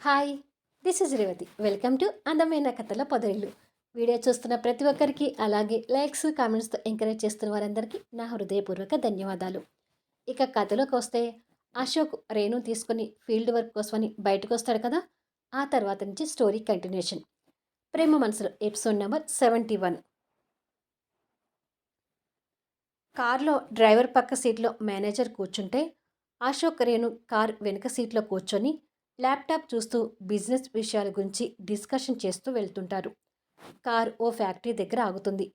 Hi, this is Revathi. Welcome to అందమైన కథల పొదరిల్లు. Video చూస్తున్న ప్రతి ఒక్కరికి, అలాగే లైక్స్, కామెంట్స్తో ఎంకరేజ్ చేస్తున్న వారందరికీ నా హృదయపూర్వక ధన్యవాదాలు. ఇక కథలోకి వస్తే, అశోక్ రేణు తీసుకొని ఫీల్డ్ వర్క్ కోసమని బయటకు వస్తాడు కదా. ఆ తర్వాత నుంచి స్టోరీ కంటిన్యూషన్. ప్రేమ మనసులో ఎపిసోడ్ నెంబర్ 71. కార్లో డ్రైవర్ పక్క సీట్లో మేనేజర్ కూర్చుంటే, అశోక్ రేణు కార్ వెనుక సీట్లో కూర్చొని ల్యాప్టాప్ చూస్తూ బిజినెస్ విషయాల గురించి డిస్కషన్ చేస్తూ వెళ్తుంటారు. కార్ ఓ ఫ్యాక్టరీ దగ్గర ఆగుతుంది.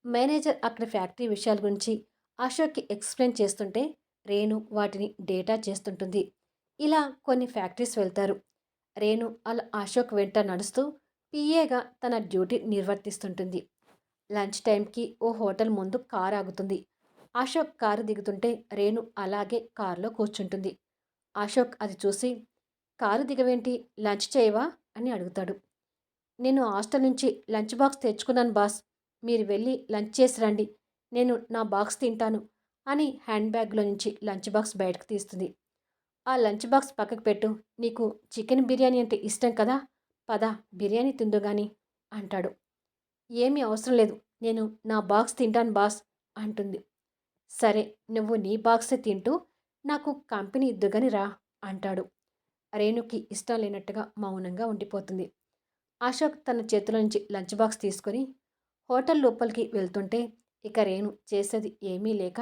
మేనేజర్ అక్కడ ఫ్యాక్టరీ విషయాల గురించి అశోక్కి ఎక్స్ప్లెయిన్ చేస్తుంటే, రేణు వాటిని డేటా చేస్తుంటుంది. ఇలా కొన్ని ఫ్యాక్టరీస్ వెళ్తారు. రేణు అలా అశోక్ వెంట నడుస్తూ పిఏగా తన డ్యూటీ నిర్వర్తిస్తుంటుంది. లంచ్ టైంకి ఓ హోటల్ ముందు కార్ ఆగుతుంది. అశోక్ కారు దిగుతుంటే రేణు అలాగే కారులో కూర్చుంటుంది. అశోక్ అది చూసి, కారు దిగవేంటి, లంచ్ చేయవా అని అడుగుతాడు. నేను హాస్టల్ నుంచి లంచ్ బాక్స్ తెచ్చుకున్నాను బాస్, మీరు వెళ్ళి లంచ్ చేసి రండి, నేను నా బాక్స్ తింటాను అని హ్యాండ్ బ్యాగ్లో నుంచి లంచ్ బాక్స్ బయటకు తీస్తుంది. ఆ లంచ్ బాక్స్ పక్కకు పెట్టు, నీకు చికెన్ బిర్యానీ అంటే ఇష్టం కదా, పద బిర్యానీ తిందు గాని అంటాడు. ఏమీ అవసరం లేదు, నేను నా బాక్స్ తింటాను బాస్ అంటుంది. సరే, నువ్వు నీ బాక్సే తింటూ నాకు కంపెనీ ఇద్దుగని రా అంటాడు. రేణుకి ఇష్టం లేనట్టుగా మౌనంగా ఉండిపోతుంది. అశోక్ తన చేతిలో నుంచి లంచ్ బాక్స్ తీసుకొని హోటల్ లోపలికి వెళ్తుంటే, ఇక రేణు చేసేది ఏమీ లేక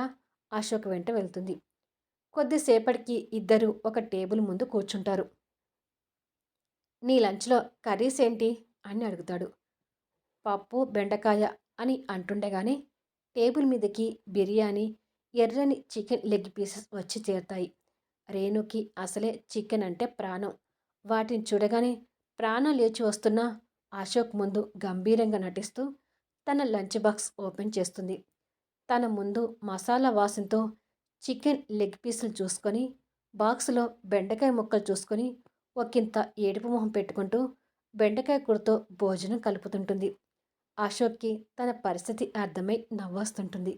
అశోక్ వెంట వెళ్తుంది. కొద్దిసేపటికి ఇద్దరు ఒక టేబుల్ ముందు కూర్చుంటారు. నీ లంచ్లో కర్రీస్ ఏంటి అని అడుగుతాడు. పప్పు బెండకాయ అని అంటుండగానే టేబుల్ మీదకి బిర్యానీ, ఎర్రని చికెన్ లెగ్ పీసెస్ వచ్చి చేరుతాయి. రేణుకి అసలే చికెన్ అంటే ప్రాణం. వాటిని చూడగానే ప్రాణం లేచి వస్తున్న అశోక్ ముందు గంభీరంగా నటిస్తూ తన లంచ్ బాక్స్ ఓపెన్ చేస్తుంది. తన ముందు మసాలా వాసనతో చికెన్ లెగ్ పీసులు చూసుకొని, బాక్సులో బెండకాయ ముక్కలు చూసుకొని ఒకంత ఏడుపు మొహం పెట్టుకుంటూ బెండకాయ కూరతో భోజనం కలుపుతుంటుంది. అశోక్కి తన పరిస్థితి అర్థమై నవ్వొస్తుంటుంది.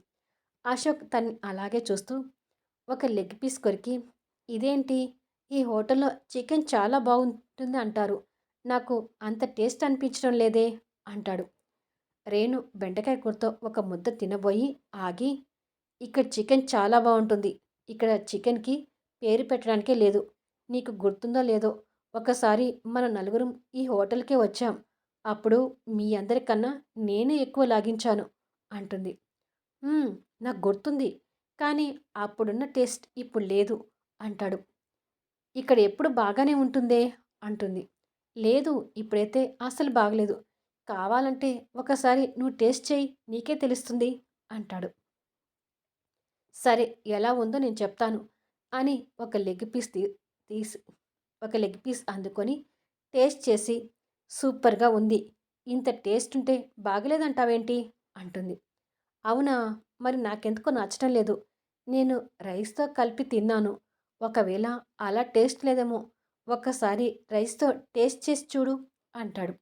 అశోక్ తన్ని అలాగే చూస్తూ ఒక లెగ్ పీస్ కొరికి, ఇదేంటి, ఈ హోటల్లో చికెన్ చాలా బాగుంటుంది అంటారు, నాకు అంత టేస్ట్ అనిపించడం లేదే అంటాడు. రేణు బెండకాయ కూరతో ఒక ముద్ద తినబోయి ఆగి, ఇక్కడ చికెన్ చాలా బాగుంటుంది, ఇక్కడ చికెన్కి పేరు పెట్టడానికే లేదు, నీకు గుర్తుందో లేదో, ఒకసారి మన నలుగురం ఈ హోటల్కే వచ్చాం, అప్పుడు మీ అందరికన్నా నేనే ఎక్కువ లాగించాను అంటుంది. "మ్మ్, నాకు గుర్తుంది, కానీ అప్పుడున్న టేస్ట్ ఇప్పుడు లేదు అంటాడు. ఇక్కడ ఎప్పుడు బాగానే ఉంటుందే అంటుంది. లేదు, ఇప్పుడైతే అస్సలు బాగలేదు, కావాలంటే ఒకసారి నువ్వు టేస్ట్ చేయి, నీకే తెలుస్తుంది అంటాడు. సరే, ఎలా ఉందో నేను చెప్తాను అని ఒక లెగ్ పీస్ తీసి ఒక లెగ్ పీస్ అందుకొని టేస్ట్ చేసి, సూపర్గా ఉంది, ఇంత టేస్ట్ ఉంటే బాగలేదంటావేంటి అంటుంది. అవునా, మరి నాకెందుకో నచ్చటం లేదు, నేను రైస్తో కలిపి తిన్నాను, ఒకవేళ అలా టేస్ట్ లేదేమో, ఒక్కసారి రైస్తో టేస్ట్ చేసి చూడు అంటాడు.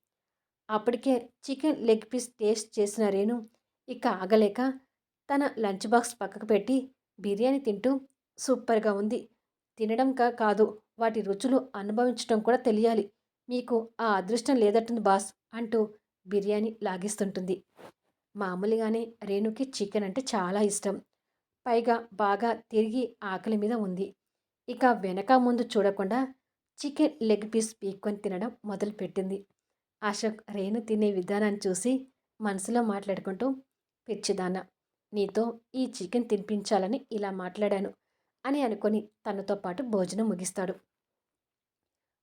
అప్పటికే చికెన్ లెగ్ పీస్ టేస్ట్ చేసిన రేణు ఇక ఆగలేక తన లంచ్ బాక్స్ పక్కకు పెట్టి బిర్యానీ తింటూ, సూపర్గా ఉంది, తినడం కాదు, వాటి రుచులు అనుభవించడం కూడా తెలియాలి, మీకు ఆ అదృష్టం లేదట్టుంది బాస్ అంటూ బిర్యానీ లాగిస్తుంటుంది. మామూలుగానే రేణుకి చికెన్ అంటే చాలా ఇష్టం. పైగా బాగా తిరిగి ఆకలి మీద ఉంది. ఇక వెనక ముందు చూడకుండా చికెన్ లెగ్ పీస్ పీక్కొని తినడం మొదలుపెట్టింది. అశోక్ రేణు తినే విధానాన్ని చూసి మనసులో మాట్లాడుకుంటూ, పిచ్చిదాన్న, నీతో ఈ చికెన్ తినిపించాలని ఇలా మాట్లాడాను అని అనుకొని తనతో పాటు భోజనం ముగిస్తాడు.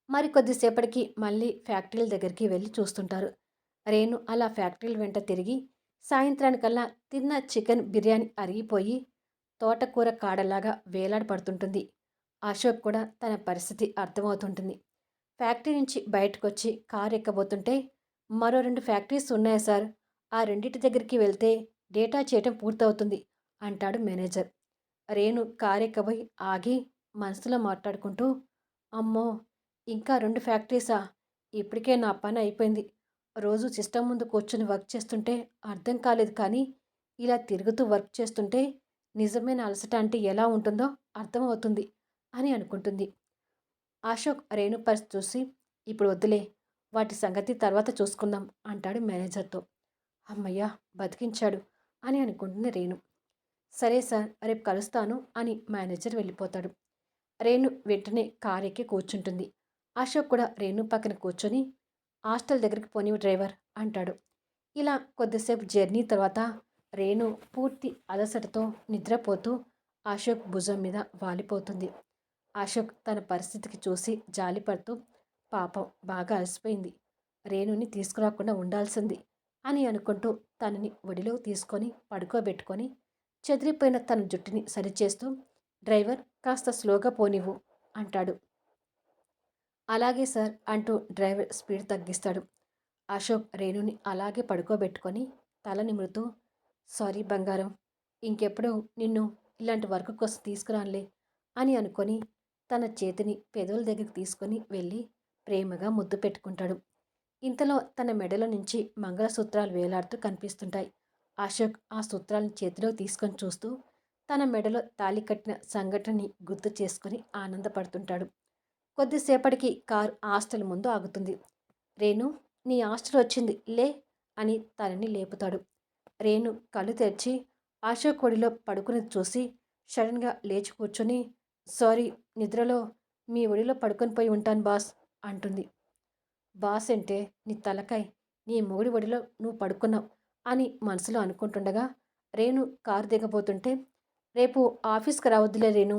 మరి కొద్దిసేపటికి మళ్ళీ ఫ్యాక్టరీల దగ్గరికి వెళ్ళి చూస్తుంటారు. రేణు అలా ఫ్యాక్టరీల వెంట తిరిగి సాయంత్రానికల్లా తిన్న చికెన్ బిర్యానీ అరిగిపోయి తోటకూర కాడలాగా వేలాడపడుతుంటుంది. అశోక్ కూడా తన పరిస్థితి అర్థమవుతుంటుంది. ఫ్యాక్టరీ నుంచి బయటకొచ్చి కారు ఎక్కబోతుంటే, మరో 2 ఫ్యాక్టరీస్ ఉన్నాయా సార్, ఆ రెండిటి దగ్గరికి వెళ్తే డేటా చేయటం పూర్తవుతుంది అంటాడు మేనేజర్. రేణు కారెక్కబోయి ఆగి మనసులో మాట్లాడుకుంటూ, అమ్మో, ఇంకా 2 ఫ్యాక్టరీసా, ఇప్పటికే నా పని అయిపోయింది, రోజు సిస్టమ్ ముందు కూర్చొని వర్క్ చేస్తుంటే అర్థం కాలేదు, కానీ ఇలా తిరుగుతూ వర్క్ చేస్తుంటే నిజమైన అలసట అంటే ఎలా ఉంటుందో అర్థమవుతుంది అని అనుకుంటుంది. అశోక్ రేణు పరిస్థితి చూసి, ఇప్పుడు వద్దులే. వాటి సంగతి తర్వాత చూసుకుందాం అంటాడు మేనేజర్‌తో. హమ్మయ్య! బతికించాడు అని అనుకుంటుంది రేణు. సరే సార్ రేపు కలుస్తాను అని మేనేజర్ వెళ్ళిపోతాడు. రేణు వెంటనే కారెక్కి కూర్చుంటుంది. అశోక్ కూడా రేణు పక్కన కూర్చొని హాస్టల్ దగ్గరికి పోనివ్వు డ్రైవర్ అంటాడు. ఇలా కొద్దిసేపు జర్నీ తర్వాత రేణు పూర్తి అలసటతో నిద్రపోతూ అశోక్ భుజం మీద వాలిపోతుంది. అశోక్ తన పరిస్థితికి చూసి జాలిపడుతూ పాపం బాగా అలసిపోయింది. రేణుని తీసుకురాకుండా ఉండాల్సింది అని అనుకుంటూ తనని ఒడిలో తీసుకొని పడుకోబెట్టుకొని చెదిరిపోయిన తన జుట్టుని సరిచేస్తూ డ్రైవర్ కాస్త స్లోగా పోనివ్వు అంటాడు. అలాగే సార్ అంటూ డ్రైవర్ స్పీడ్ తగ్గిస్తాడు. అశోక్ రేణుని అలాగే పడుకోబెట్టుకొని తల నిమురుతూ సారీ బంగారం, ఇంకెప్పుడు నిన్ను ఇలాంటి వర్క్ కోసం తీసుకురానులే అని అనుకొని తన చేతిని పెదవుల దగ్గరికి తీసుకొని వెళ్ళి ప్రేమగా ముద్దు పెట్టుకుంటాడు. ఇంతలో తన మెడలో నుంచి మంగళసూత్రాలు వేలాడుతూ కనిపిస్తుంటాయి. అశోక్ ఆ సూత్రాలను చేతిలో తీసుకొని చూస్తూ తన మెడలో తాళి కట్టిన సంఘటనని గుర్తు చేసుకొని ఆనందపడుతుంటాడు. కొద్దిసేపటికి కారు హాస్టల్ ముందు ఆగుతుంది. రేణు, నీ హాస్టల్ వచ్చింది లే అని తనని లేపుతాడు. రేణు కళ్ళు తెరిచి అశోక్ ఒడిలో పడుకునేది చూసి సడన్గా లేచి కూర్చొని సారీ, నిద్రలో మీ ఒడిలో పడుకొని పోయి ఉంటాను బాస్ అంటుంది. బాస్ అంటే నీ తలకాయ్, నీ మొగుడి ఒడిలో నువ్వు పడుకున్నావు అని మనసులో అనుకుంటుండగా రేణు కారు దిగబోతుంటే రేపు ఆఫీస్కి రావద్దులే రేణు,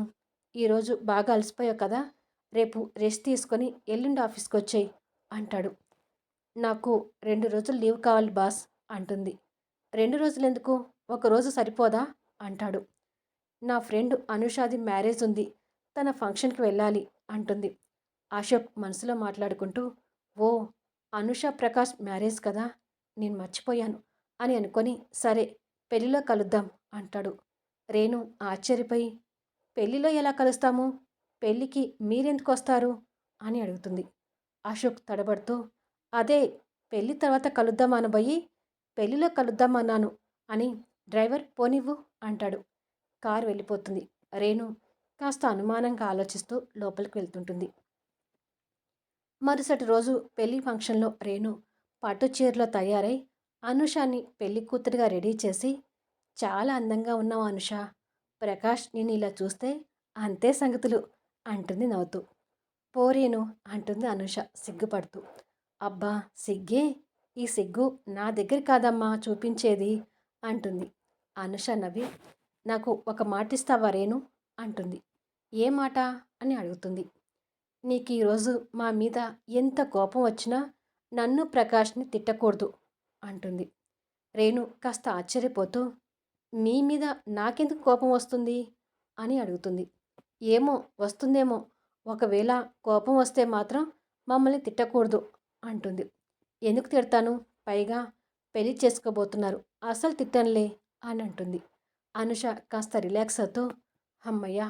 ఈరోజు బాగా అలసిపోయావు కదా, రేపు రెస్ట్ తీసుకొని ఎల్లుండి ఆఫీస్కి వచ్చేయి అంటాడు. నాకు 2 రోజులు లీవ్ కావాలి బాస్ అంటుంది. 2 రోజులు ఎందుకు, ఒకరోజు సరిపోదా అంటాడు. నా ఫ్రెండ్ అనుషాది మ్యారేజ్ ఉంది, తన ఫంక్షన్కి వెళ్ళాలి అంటుంది. అశోక్ మనసులో మాట్లాడుకుంటూ ఓ, అనుష ప్రకాష్ మ్యారేజ్ కదా, నేను మర్చిపోయాను అని అనుకొని సరే పెళ్ళిలో కలుద్దాం అంటాడు. రేణు ఆశ్చర్యపోయి పెళ్ళిలో ఎలా కలుస్తాము, పెళ్ళికి మీరెందుకు వస్తారు అని అడుగుతుంది. అశోక్ తడబడుతూ అదే పెళ్ళి తర్వాత కలుద్దాం అనబోయి పెళ్ళిలో కలుద్దామన్నాను అని డ్రైవర్ పోనివ్వు అంటాడు. కారు వెళ్ళిపోతుంది. రేణు కాస్త అనుమానంగా ఆలోచిస్తూ లోపలికి వెళ్తుంటుంది. మరుసటి రోజు పెళ్లి ఫంక్షన్లో రేణు పట్టు చీరలో తయారై అనుషాని పెళ్లి కూతురిగా రెడీ చేసి చాలా అందంగా ఉన్నావు అనుష, ప్రకాష్ నేను ఇలా చూస్తే అంతే సంగతులు అంటుంది నవ్వుతూ. పోరేను అంటుంది అనుష సిగ్గుపడుతూ. అబ్బా సిగ్గే, ఈ సిగ్గు నా దగ్గర కాదమ్మా చూపించేది అంటుంది. అనుష నవ్వి నాకు ఒక మాట ఇస్తావా రేణు అంటుంది. ఏ మాట అని అడుగుతుంది. నీకు ఈరోజు మా మీద ఎంత కోపం వచ్చినా నన్ను ప్రకాష్ని తిట్టకూడదు అంటుంది. రేణు కాస్త ఆశ్చర్యపోతూ మీ మీద నాకెందుకు కోపం వస్తుంది అని అడుగుతుంది. ఏమో వస్తుందేమో, ఒకవేళ కోపం వస్తే మాత్రం మమ్మల్ని తిట్టకూడదు అంటుంది. ఎందుకు తిడతాను, పైగా పెళ్లి చేసుకోబోతున్నారు, అసలు తిట్టనులే అని అంటుంది. అనుష కాస్త రిలాక్స్ అవుతూ అమ్మయ్య,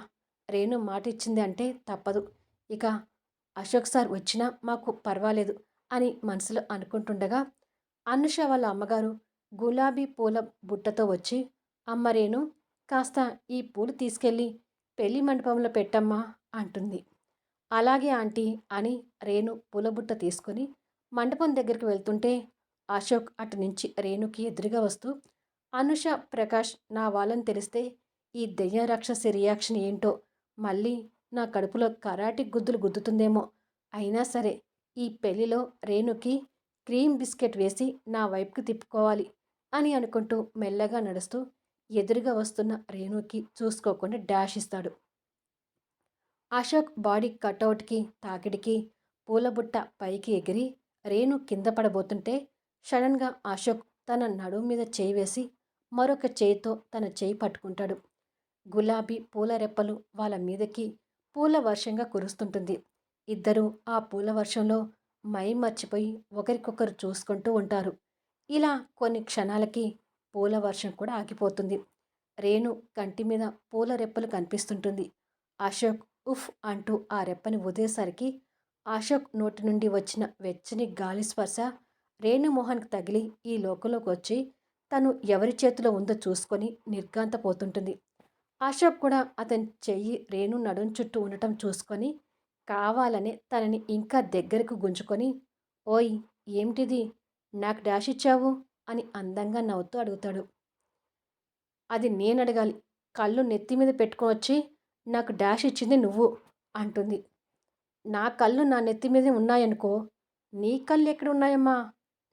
రేణు మాట ఇచ్చింది అంటే తప్పదు, ఇక అశోక్ సార్ వచ్చినా మాకు పర్వాలేదు అని మనసులో అనుకుంటుండగా అనుష వాళ్ళ అమ్మగారు గులాబీ పూల బుట్టతో వచ్చి అమ్మ రేణు, కాస్త ఈ పూలు తీసుకెళ్ళి పెళ్లి మండపంలో పెట్టమ్మా అంటుంది. అలాగే ఆంటీ అని రేణు పూలబుట్ట తీసుకుని మండపం దగ్గరికి వెళ్తుంటే అశోక్ అటు నుంచి రేణుకి ఎదురుగా వస్తూ అనుష ప్రకాష్ నా వాళ్ళని తెలిస్తే ఈ దెయ్య రాక్షసి రియాక్షన్ ఏంటో, మళ్ళీ నా కడుపులో కరాటి గుద్దులు గుద్దుతుందేమో, అయినా సరే ఈ పెళ్లిలో రేణుకి క్రీమ్ బిస్కెట్ వేసి నా వైపుకి తిప్పుకోవాలి అని అనుకుంటూ మెల్లగా నడుస్తూ ఎదురుగా వస్తున్న రేణుకి చూసుకోకుండా డాష్ ఇస్తాడు. అశోక్ బాడీ కటౌట్కి తాకిడికి పూలబుట్ట పైకి ఎగిరి రేణు కింద పడబోతుంటే సడన్గా అశోక్ తన నడుము మీద చేయి వేసి మరొక చేయితో తన చేయి పట్టుకుంటాడు. గులాబీ పూల రెప్పలు వాళ్ళ మీదకి పూల వర్షంగా కురుస్తుంటుంది. ఇద్దరూ ఆ పూల వర్షంలో మై మర్చిపోయి ఒకరికొకరు చూసుకుంటూ ఉంటారు. ఇలా కొన్ని క్షణాలకి పూల వర్షం కూడా ఆగిపోతుంది. రేణు కంటి మీద పూల రెప్పలు కనిపిస్తుంటుంది. అశోక్ ఉఫ్ అంటూ ఆ రెప్పని వదిలేసరికి అశోక్ నోటి నుండి వచ్చిన వెచ్చని గాలి స్పర్శ రేణుమోహన్కి తగిలి ఈ లోకంలోకి వచ్చి తను ఎవరి చేతిలో ఉందో చూసుకొని నిర్ఘాంతపోతుంటుంది. అశోక్ కూడా అతని చెయ్యి రేణు నడుం చుట్టూ ఉండటం చూసుకొని కావాలనే తనని ఇంకా దగ్గరకు గుంజుకొని, ఓయ్! ఏమిటిది? నాకు డాష్ ఇచ్చావు? అని అందంగా నవ్వుతూ అడుగుతాడు. అది నేనడగాలి. కళ్ళు నెత్తి మీద పెట్టుకొనొచ్చి, నాకు డాష్ ఇచ్చింది నువ్వు అంటుంది. నా కళ్ళు నా నెత్తి మీదే ఉన్నాయనుకో, నీ కళ్ళెక్కడున్నాయమ్మా?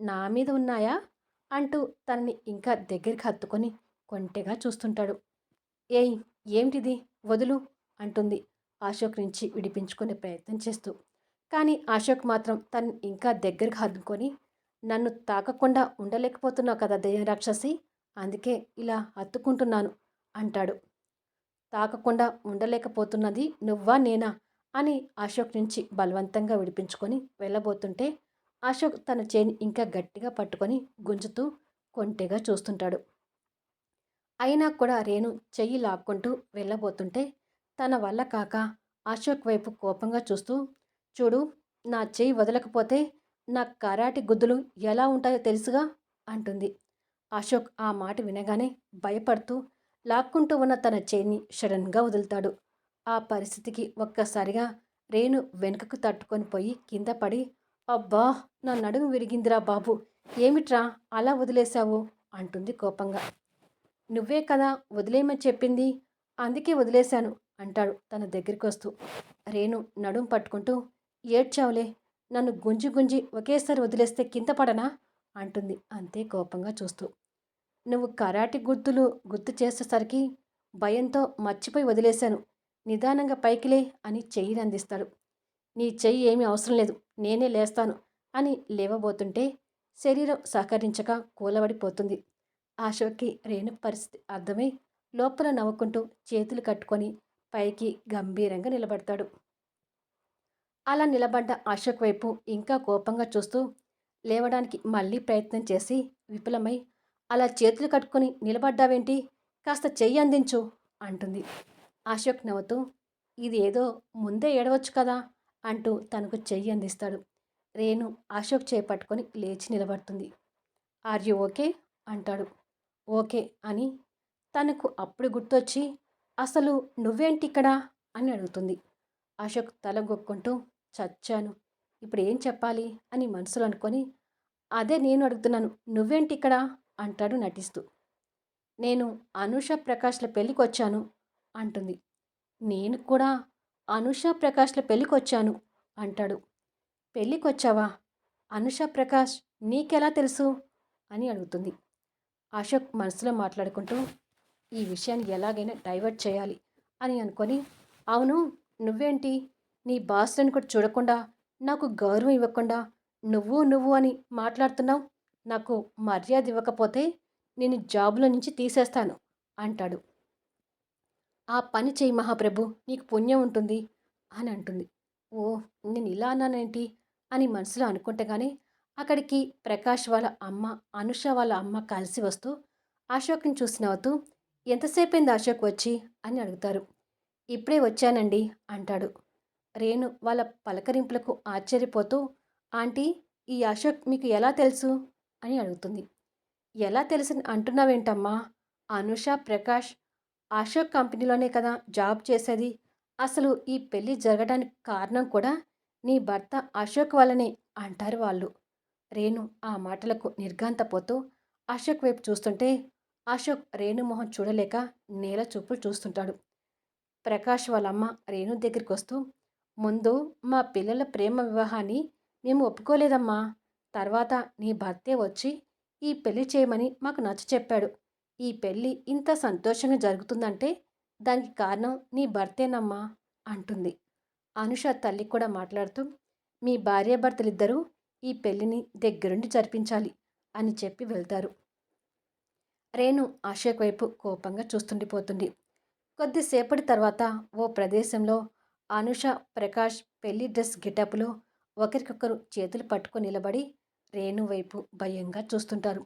నా మీద ఉన్నాయా? అంటూ తనని ఇంకా దగ్గరికి హత్తుకొని కొంటెగా చూస్తుంటాడు. ఏయ్! ఏమిటిది? వదులు అంటుంది అశోక్ నుంచి విడిపించుకునే ప్రయత్నం చేస్తూ. కానీ అశోక్ మాత్రం తనని ఇంకా దగ్గరికి హత్తుకొని, నన్ను తాకకుండా ఉండలేకపోతున్నావు కదా దెయ్యం రాక్షసి! అందుకే ఇలా హత్తుకుంటున్నాను అంటాడు. తాకకుండా ఉండలేకపోతున్నది నువ్వా నేనా అని అశోక్ నుంచి బలవంతంగా విడిపించుకొని వెళ్ళబోతుంటే అశోక్ తన చేయిని ఇంకా గట్టిగా పట్టుకొని గుంజుతూ కొంటెగా చూస్తుంటాడు. అయినా కూడా రేణు చెయ్యి లాక్కుంటూ వెళ్ళబోతుంటే తన వల్ల కాక అశోక్ వైపు కోపంగా చూస్తూ, చూడు, నా చెయ్యి వదలకపోతే నా కరాటి గుద్దులు ఎలా ఉంటాయో తెలుసుగా అంటుంది. అశోక్ ఆ మాట వినగానే భయపడుతూ లాక్కుంటూ ఉన్న తన చేయిని సడన్గా వదులుతాడు. ఆ పరిస్థితికి ఒక్కసారిగా రేణు వెనుకకు తట్టుకొని పోయి కింద పడి, అబ్బా! నా నడుము విరిగిందిరా బాబు! ఏమిట్రా అలా వదిలేశావు అంటుంది కోపంగా. నువ్వే కదా వదిలేయమని చెప్పింది, అందుకే వదిలేశాను అంటాడు తన దగ్గరికొస్తూ. రేణు నడుం పట్టుకుంటూ, ఏడ్చావులే, నన్ను గుంజి గుంజి ఒకేసారి వదిలేస్తే కింద పడనా అంటుంది అంతే కోపంగా చూస్తూ. నువ్వు కరాటి గుర్తులు గుర్తు చేసేసరికి భయంతో మర్చిపోయి వదిలేశాను. నిదానంగా పైకిలే అని చెయ్యిని అందిస్తాడు. నీ చెయ్యి ఏమీ అవసరం లేదు, నేనే లేస్తాను అని లేవబోతుంటే శరీరం సహకరించక కూలబడిపోతుంది. అశోక్‌కి రేణు పరిస్థితి అర్థమై లోపల నవ్వుకుంటూ చేతులు కట్టుకొని పైకి గంభీరంగా నిలబడతాడు. అలా నిలబడ్డ అశోక్ వైపు ఇంకా కోపంగా చూస్తూ లేవడానికి మళ్ళీ ప్రయత్నం చేసి విఫలమై, అలా చేతులు కట్టుకొని నిలబడ్డావేంటి? కాస్త చెయ్యి అందించు అంటుంది. అశోక్ నవ్వుతూ, ఇది ఏదో ముందే ఏడవచ్చు కదా అంటూ తనకు చెయ్యి అందిస్తాడు. రేణు అశోక్ చేయి పట్టుకొని లేచి నిలబడుతుంది. ఆర్ యూ ఓకే అంటాడు. ఓకే అని తనకు అప్పుడు గుర్తొచ్చి, అసలు నువ్వేంటిక్కడ అని అడుగుతుంది. అశోక్ తల గొక్కుంటూ, చచ్చాను, ఇప్పుడు ఏం చెప్పాలి అని మనసులో అనుకొని, అదే నేను అడుగుతున్నాను, నువ్వేంటిక్కడ అంటాడు నటిస్తూ. నేను అనూష ప్రకాష్ల పెళ్ళికొచ్చాను అంటుంది. నేను కూడా అనూష ప్రకాష్ల పెళ్ళికొచ్చాను అంటాడు. పెళ్ళికొచ్చావా? అనూష ప్రకాష్ నీకెలా తెలుసు అని అడుగుతుంది. అశోక్ మనసులో మాట్లాడుకుంటూ ఈ విషయాన్ని ఎలాగైనా డైవర్ట్ చేయాలి అని అనుకొని, అవును, నువ్వేంటి నీ బాస్‌లను కూడా చూడకుండా నాకు గౌరవం ఇవ్వకుండా నువ్వు నువ్వు అని మాట్లాడుతున్నావు, నాకు మర్యాద ఇవ్వకపోతే నేను జాబ్‌లో నుంచి తీసేస్తాను అంటాడు. ఆ పని చెయ్యి మహాప్రభు, నీకు పుణ్యం ఉంటుంది అని అంటుంది. ఓహ్! నేను ఇలా అన్నానేంటి అని మనసులో అనుకుంటగానే అక్కడికి ప్రకాష్ వాళ్ళ అమ్మ, అనుష వాళ్ళ అమ్మ కలిసి వస్తూ అశోక్‌ని చూసి నవ్వుతూ, ఎంతసేపయింది అశోక్ వచ్చి అని అడుగుతారు. ఇప్పుడే వచ్చానండి అంటాడు. రేణు వాళ్ళ పలకరింపులకు ఆశ్చర్యపోతూ, ఆంటీ, ఈ అశోక్ మీకు ఎలా తెలుసు అని అడుగుతుంది. ఎలా తెలుసని అంటున్నావేంటమ్మా? అనుష, ప్రకాష్ అశోక్ కంపెనీలోనే కదా జాబ్ చేసేది. అసలు ఈ పెళ్లి జరగడానికి కారణం కూడా నీ భర్త అశోక్ వల్లనే అంటారు వాళ్ళు. రేణు ఆ మాటలకు నిర్ఘాంతపోతూ అశోక్ వైపు చూస్తుంటే అశోక్ రేణు మొహం చూడలేక నేల చూపులు చూస్తుంటాడు. ప్రకాష్ వాళ్ళమ్మ రేణు దగ్గరికి వస్తూ, ముందు మా పిల్లల ప్రేమ వివాహాన్ని మేము ఒప్పుకోలేదమ్మా. తర్వాత నీ భర్తే వచ్చి ఈ పెళ్లి చేయమని మాకు నచ్చచెప్పాడు. ఈ పెళ్లి ఇంత సంతోషంగా జరుగుతుందంటే దానికి కారణం నీ భర్తేనమ్మా అంటుంది. అనుష తల్లి కూడా మాట్లాడుతూ, మీ భార్యాభర్తలిద్దరూ ఈ పెళ్లిని దగ్గరుండి జరిపించాలి అని చెప్పి వెళ్తారు. రేణు అశోక్ వైపు కోపంగా చూస్తుండిపోతుంది. కొద్దిసేపటి తర్వాత ఓ ప్రదేశంలో అనుష, ప్రకాష్ పెళ్లి డ్రెస్ గెటప్‌లో ఒకరికొకరు చేతులు పట్టుకొని నిలబడి రేణు వైపు భయంగా చూస్తుంటారు.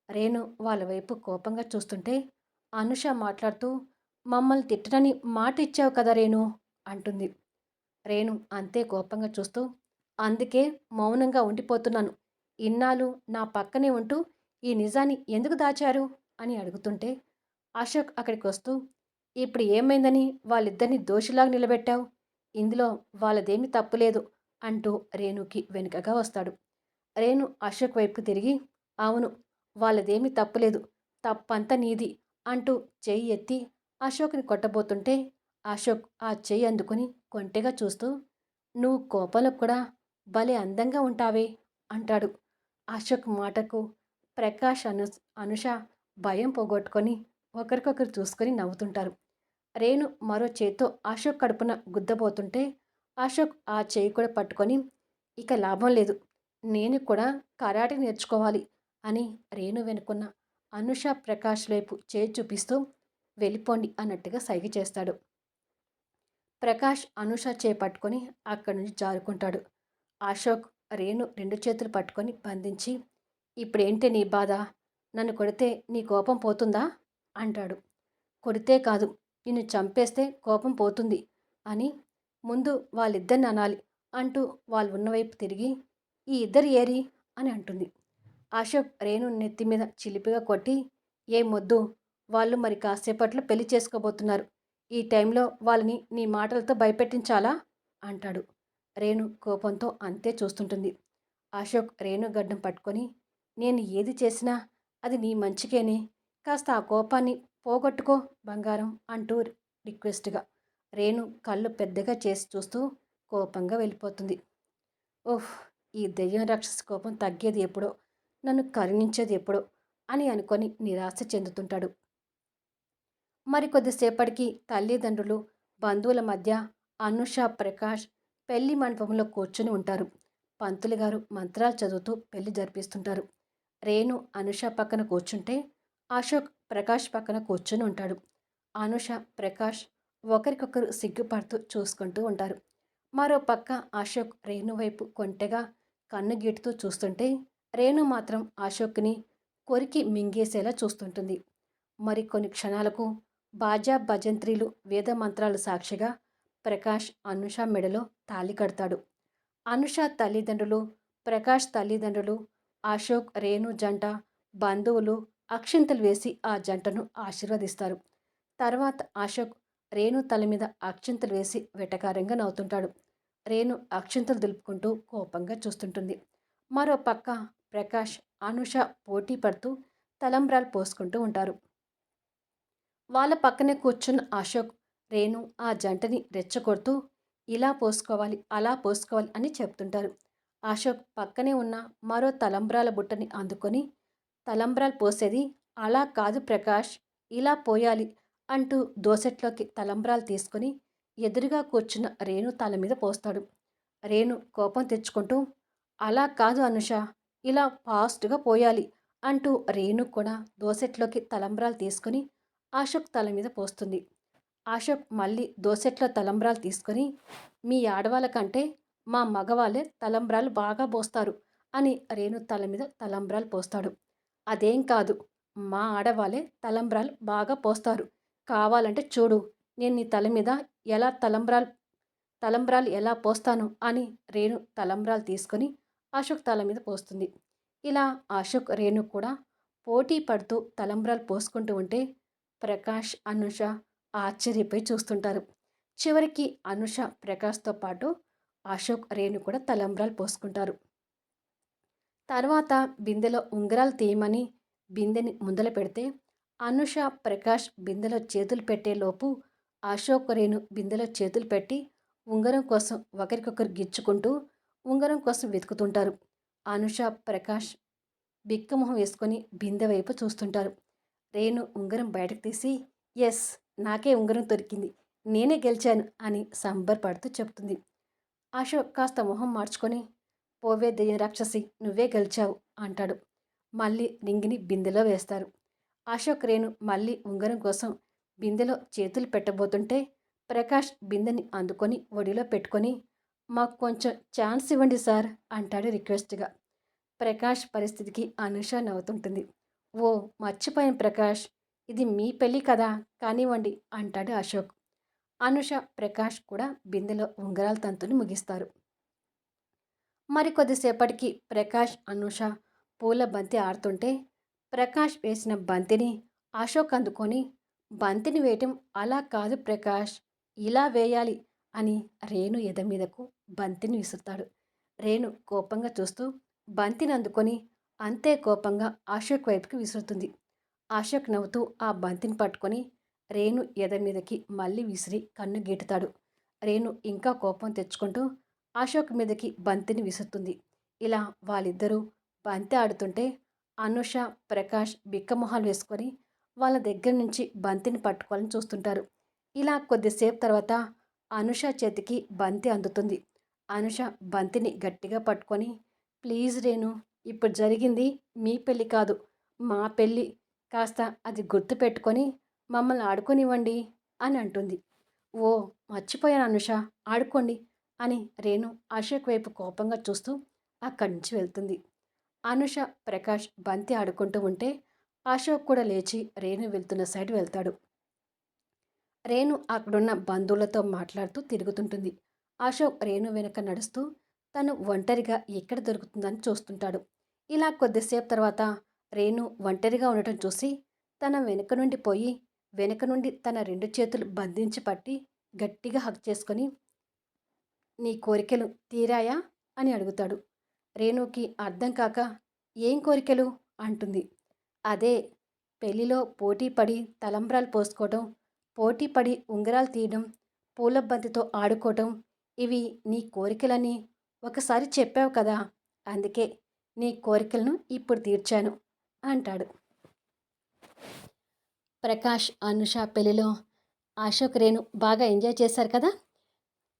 రేణు వాళ్ళ వైపు కోపంగా చూస్తుంటే అనుష మాట్లాడుతూ, మమ్మల్ని తిట్టనని మాట ఇచ్చావు కదా రేణు అంటుంది. రేణు అంతే కోపంగా చూస్తూ, అందుకే మౌనంగా ఉండిపోతున్నాను. ఇన్నాళ్ళు నా పక్కనే ఉంటూ ఈ నిజాన్ని ఎందుకు దాచారు అని అడుగుతుంటే అశోక్ అక్కడికి వస్తూ, ఇప్పుడు ఏమైందని వాళ్ళిద్దరిని దోషిలాగా నిలబెట్టావు? ఇందులో వాళ్ళదేమీ తప్పులేదు అంటూ రేణుకి వెనుకగా వస్తాడు. రేణు అశోక్ వైపుకి తిరిగి, అవును, వాళ్ళదేమీ తప్పులేదు, తప్పంతా నీది అంటూ చెయ్యి ఎత్తి అశోక్ని కొట్టబోతుంటే అశోక్ ఆ చెయ్యి అందుకుని కొంటెగా చూస్తూ, నువ్వు కోపంలో కూడా భలే అందంగా ఉంటావే అంటాడు. అశోక్ మాటకు ప్రకాష్ అనుష భయం పోగొట్టుకొని ఒకరికొకరు చూసుకొని నవ్వుతుంటారు. రేణు మరో చేత్తో అశోక్ కడుపున గుద్దబోతుంటే అశోక్ ఆ చేయి కూడా పట్టుకొని, ఇక లాభం లేదు, నేను కూడా కరాటే నేర్చుకోవాలి అని రేణు వెనుకున్న అనుష ప్రకాష్ వైపు చేయి చూపిస్తూ వెళ్ళిపోండి అన్నట్టుగా సైగ చేస్తాడు. ప్రకాష్ అనుష చేయి పట్టుకొని అక్కడి నుంచి జారుకుంటాడు. అశోక్ రేణు రెండు చేతులు పట్టుకొని బంధించి, ఇప్పుడేంటి నీ బాధ? నన్ను కొడితే నీ కోపం పోతుందా అంటాడు. కొడితే కాదు, నిన్ను చంపేస్తే కోపం పోతుంది అని ముందు వాళ్ళిద్దరిని అనాలి అంటూ వాళ్ళు ఉన్నవైపు తిరిగి, ఈ ఇద్దరు ఏరి అని అంటుంది. అశోక్ రేణు నెత్తి మీద చిలిపిగా కొట్టి, ఏ మొద్దు, వాళ్ళు మరి కాసేపట్లో పెళ్లి చేసుకోబోతున్నారు, ఈ టైంలో వాళ్ళని నీ మాటలతో భయపెట్టించాలా అంటాడు. రేణు కోపంతో అంతే చూస్తుంటుంది. అశోక్ రేణు గడ్డం పట్టుకొని, నేను ఏది చేసినా అది నీ మంచికేనే, కాస్త ఆ కోపాన్ని పోగొట్టుకో బంగారం అంటూ రిక్వెస్ట్గా రేణు కళ్ళు పెద్దగా చేసి చూస్తూ కోపంగా వెళ్ళిపోతుంది. ఓహ్! ఈ దెయ్యం రాక్షసి కోపం తగ్గేది ఎప్పుడో, నన్ను కరుణించేది ఎప్పుడో అని అనుకొని నిరాశ చెందుతుంటాడు. మరికొద్దిసేపటికి తల్లిదండ్రులు, బంధువుల మధ్య అనుష, ప్రకాష్ పెళ్లి మండపంలో కూర్చుని ఉంటారు. పంతులు గారు మంత్రాలు చదువుతూ పెళ్లి జరిపిస్తుంటారు. రేణు అనుష పక్కన కూర్చుంటే అశోక్ ప్రకాష్ పక్కన కూర్చుని ఉంటాడు. అనుష, ప్రకాష్ ఒకరికొకరు సిగ్గుపడుతూ చూసుకుంటూ ఉంటారు. మరో పక్క అశోక్ రేణు వైపు కొంటెగా కన్ను గీటుతూ చూస్తుంటే రేణు మాత్రం అశోక్ని కొరికి మింగేసేలా చూస్తుంటుంది. మరికొన్ని క్షణాలకు బాజా భజంత్రీలు వేద మంత్రాలు సాక్షిగా ప్రకాష్ అనుష మెడలో తాళి కడతాడు. అనుష తల్లిదండ్రులు, ప్రకాష్ తల్లిదండ్రులు, అశోక్ రేణు జంట, బంధువులు అక్షింతలు వేసి ఆ జంటను ఆశీర్వదిస్తారు. తర్వాత అశోక్ రేణు తల మీద అక్షింతలు వేసి వెటకారంగా నవ్వుతుంటాడు. రేణు అక్షింతలు దులుపుకుంటూ కోపంగా చూస్తుంటుంది. మరో పక్క ప్రకాష్, అనుష పోటీ పడుతూ తలంబ్రాలు పోసుకుంటూ ఉంటారు. వాళ్ళ పక్కనే కూర్చున్న అశోక్, రేణు ఆ జంటని రెచ్చగొడుతూ ఇలా పోసుకోవాలి, అలా పోసుకోవాలి అని చెప్తుంటారు. అశోక్ పక్కనే ఉన్న మరో తలంబ్రాల బుట్టని అందుకొని, తలంబ్రాలు పోసేది అలా కాదు ప్రకాష్, ఇలా పోయాలి అంటూ దోసెట్లోకి తలంబ్రాలు తీసుకొని ఎదురుగా కూర్చున్న రేణు తల మీద పోస్తాడు. రేణు కోపం తెచ్చుకుంటూ, అలా కాదు అనుష, ఇలా ఫాస్ట్గా పోయాలి అంటూ రేణు కూడా దోసెట్లోకి తలంబ్రాలు తీసుకొని అశోక్ తల మీద పోస్తుంది. అశోక్ మళ్ళీ దోసెట్లో తలంబ్రాలు తీసుకొని, మీ ఆడవాళ్ళ కంటే మా మగవాళ్ళే తలంబ్రాలు బాగా పోస్తారు అని రేణు తల మీద తలంబ్రాలు పోస్తాడు. అదేం కాదు, మా ఆడవాళ్ళే తలంబ్రాలు బాగా పోస్తారు, కావాలంటే చూడు, నేను నీ తల మీద ఎలా తలంబ్రాలు ఎలా పోస్తాను అని రేణు తలంబ్రాలు తీసుకొని అశోక్ తల మీద పోస్తుంది. ఇలా అశోక్ రేణు కూడా పోటీ పడుతూ తలంబ్రాలు పోసుకుంటూ ఉంటే ప్రకాష్, అనుష ఆశ్చర్యపోయి చూస్తుంటారు. చివరికి అనుష ప్రకాష్తో పాటు అశోక్ రేణు కూడా తలంబ్రాలు పోసుకుంటారు. తర్వాత బిందెలో ఉంగరాలు తీయమని బిందెని ముందల పెడితే అనుష, ప్రకాష్ బిందెలో చేతులు పెట్టేలోపు అశోక్ రేణు బిందెలో చేతులు పెట్టి ఉంగరం కోసం ఒకరికొకరు గిచ్చుకుంటూ ఉంగరం కోసం వెతుకుతుంటారు. అనుష, ప్రకాష్ బిక్కమొహం వేసుకొని బిందె వైపు చూస్తుంటారు. రేణు ఉంగరం బయటకు తీసి, ఎస్, నాకే ఉంగరం దొరికింది, నేనే గెలిచాను అని సంబరపడుతూ చెప్తుంది. అశోక్ కాస్త మొహం మార్చుకొని, పోవే దెయ్యం రాక్షసి, నువ్వే గెలిచావు అంటాడు. మళ్ళీ రింగిని బిందెలో వేస్తారు. అశోక్ రేణు మళ్ళీ ఉంగరం కోసం బిందెలో చేతులు పెట్టబోతుంటే ప్రకాష్ బిందెని అందుకొని ఒడిలో పెట్టుకొని, మాకు కొంచెం ఛాన్స్ ఇవ్వండి సార్ అంటాడు రిక్వెస్ట్గా. ప్రకాష్ పరిస్థితికి అనుష నవ్వుతుంటుంది. ఓ, మర్చిపోయాను ప్రకాష్, ఇది మీ పెళ్ళి కదా, కానివ్వండి అంటాడు అశోక్. అనుష, ప్రకాష్ కూడా బిందెలో ఉంగరాల తంతుని ముగిస్తారు. మరికొద్దిసేపటికి ప్రకాష్, అనుష పూల బంతి ఆడుతుంటే ప్రకాష్ వేసిన బంతిని అశోక్ అందుకొని, బంతిని వేయటం అలా కాదు ప్రకాష్, ఇలా వేయాలి అని రేణు ఎద మీదకు బంతిని విసురుతాడు. రేణు కోపంగా చూస్తూ బంతిని అందుకొని అంతే కోపంగా అశోక్ వైపుకి విసురుతుంది. అశోక్ నవ్వుతూ ఆ బంతిని పట్టుకొని రేణు ఎద మీదకి మళ్ళీ విసిరి కన్ను గీటుతాడు. రేణు ఇంకా కోపం తెచ్చుకుంటూ అశోక్ మీదకి బంతిని విసురుతుంది. ఇలా వాళ్ళిద్దరూ బంతి ఆడుతుంటే అనుష, ప్రకాష్ బిక్కమొహాలు వేసుకొని వాళ్ళ దగ్గర నుంచి బంతిని పట్టుకోవాలని చూస్తుంటారు. ఇలా కొద్దిసేపు తర్వాత అనుష చేతికి బంతి అందుతుంది. అనుష బంతిని గట్టిగా పట్టుకొని, ప్లీజ్ రేణు, ఇప్పుడు జరిగింది మీ పెళ్ళి కాదు, మా పెళ్ళి. కాస్త అది గుర్తు పెట్టుకొని మమ్మల్ని ఆడుకోనివ్వండి అని అంటుంది. ఓ, మర్చిపోయాను అనుష, ఆడుకోండి అని రేణు అశోక్ వైపు కోపంగా చూస్తూ అక్కడి నుంచి వెళ్తుంది. అనుష, ప్రకాష్ బంతి ఆడుకుంటూ ఉంటే అశోక్ కూడా లేచి రేణు వెళ్తున్న సైడ్ వెళ్తాడు. రేణు అక్కడున్న బంధువులతో మాట్లాడుతూ తిరుగుతుంటుంది. అశోక్ రేణు వెనక నడుస్తూ తను ఒంటరిగా ఎక్కడ దొరుకుతుందని చూస్తుంటాడు. ఇలా కొద్దిసేపు తర్వాత రేణు ఒంటరిగా ఉండటం చూసి తన వెనుక నుండి పోయి వెనుక నుండి తన 2 చేతులు బంధించి పట్టి గట్టిగా హగ్ చేసుకొని, నీ కోరికలు తీరాయా అని అడుగుతాడు. రేణుకి అర్థం కాక, ఏం కోరికలు అంటుంది. అదే, పెళ్లిలో పోటీ పడి తలంబ్రాలు పోసుకోవటం, పోటీ పడి ఉంగరాలు తీయడం, పూల బంతితో ఆడుకోవటం, ఇవి నీ కోరికలని ఒకసారి చెప్పావు కదా, అందుకే నీ కోరికలను ఇప్పుడు తీర్చాను అంటాడు. ప్రకాష్, అనుష పెళ్లిలో అశోక్, రేణు బాగా ఎంజాయ్ చేశారు కదా.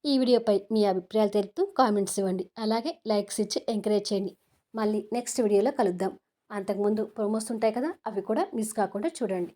ఈ వీడియోపై మీ అభిప్రాయాలు తెలుపుతూ కామెంట్స్ ఇవ్వండి. అలాగే లైక్స్ ఇచ్చి ఎంకరేజ్ చేయండి. మళ్ళీ నెక్స్ట్ వీడియోలో కలుద్దాం. అంతకుముందు ప్రోమోస్ ఉంటాయి కదా, అవి కూడా మిస్ కాకుండా చూడండి.